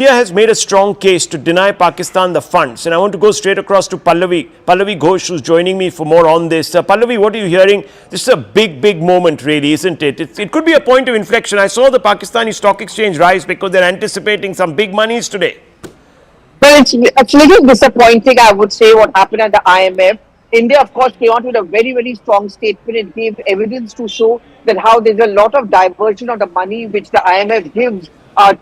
India has made a strong case to deny Pakistan the funds. And I want to go straight across to Pallavi Ghosh, who's joining me for more on this. Pallavi, what are you hearing? This is a big moment, really, isn't it? It could be a point of inflection. I saw the Pakistani stock exchange rise because they're anticipating some big monies today. Well, it's a little disappointing, I would say, what happened at the IMF. India, of course, came out with a very strong statement. It gave evidence to show that how there's a lot of diversion of the money which the IMF gives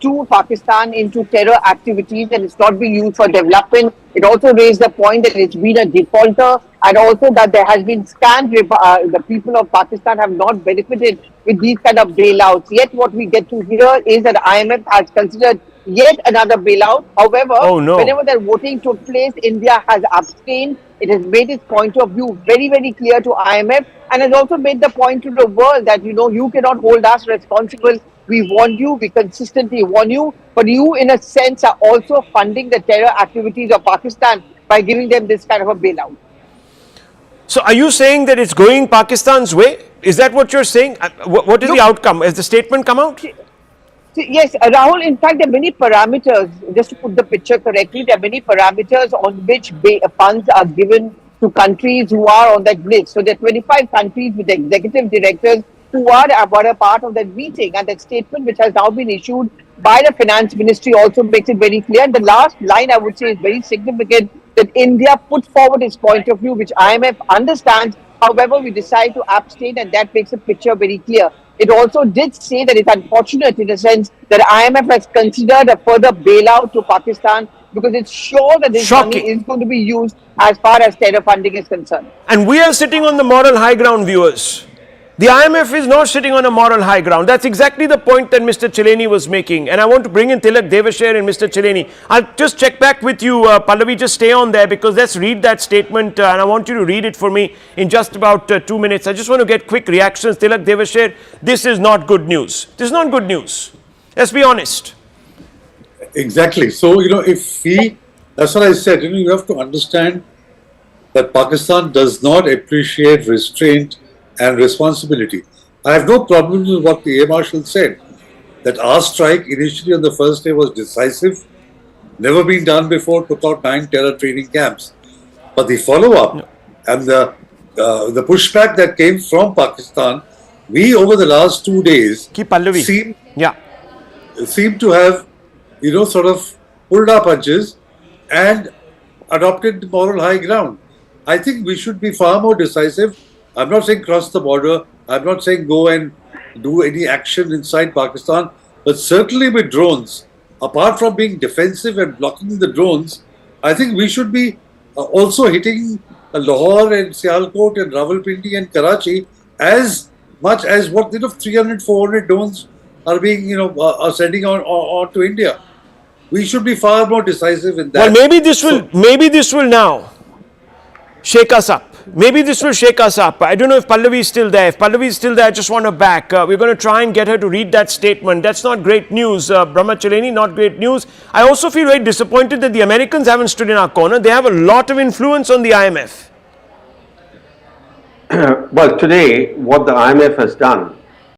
to Pakistan into terror activities, and it's not being used for development. It also raised the point that it's been a defaulter, and also that there has been scant. The people of Pakistan have not benefited with these kind of bailouts. Yet what we get to hear is that IMF has considered yet another bailout. However, whenever the voting took place, India has abstained. It has made its point of view very clear to IMF, and has also made the point to the world that, you cannot hold us responsible. We warned you, we consistently warn you, but you, in a sense, are also funding the terror activities of Pakistan by giving them this kind of a bailout. So are you saying that it's going Pakistan's way? Is that what you're saying? What is the outcome? Has the statement come out? Yes, Rahul, in fact, there are many parameters, just to put the picture correctly, there are many parameters on which funds are given to countries who are on that list. So there are 25 countries with executive directors who are a part of that meeting, and that statement which has now been issued by the finance ministry also makes it very clear. And the last line, I would say, is very significant, that India put forward its point of view, which IMF understands. However, we decide to abstain, and that makes the picture very clear. It also did say that it's unfortunate in a sense that IMF has considered a further bailout to Pakistan because it's sure that this money is going to be used as far as terror funding is concerned. And we are sitting on the moral high ground, viewers. The IMF is not sitting on a moral high ground. That's exactly the point that Mr. Chileni was making. And I want to bring in Tilak Devasher and Mr. Chileni. I'll just check back with you, Pallavi, just stay on there because let's read that statement and I want you to read it for me in just about 2 minutes. I just want to get quick reactions. Tilak Devasher, this is not good news. This is not good news. Let's be honest. Exactly. So, that's what I said, you have to understand that Pakistan does not appreciate restraint and responsibility. I have no problem with what the Air Marshal said, that our strike initially on the first day was decisive, never been done before, took out 9 terror training camps. But the follow-up and the pushback that came from Pakistan, we over the last 2 days seem to have, sort of pulled our punches and adopted the moral high ground. I think we should be far more decisive. I'm not saying cross the border. I'm not saying go and do any action inside Pakistan. But certainly with drones, apart from being defensive and blocking the drones, I think we should be also hitting Lahore and Sialkot and Rawalpindi and Karachi as much as what 300, 400 drones are being, are sending on to India. We should be far more decisive in that. Well, maybe this will now shake us up. Maybe this will shake us up. I don't know if Pallavi is still there. If Pallavi is still there, I just want her back. We're going to try and get her to read that statement. That's not great news. Brahma Chileni, not great news. I also feel very disappointed that the Americans haven't stood in our corner. They have a lot of influence on the IMF. Well, today, what the IMF has done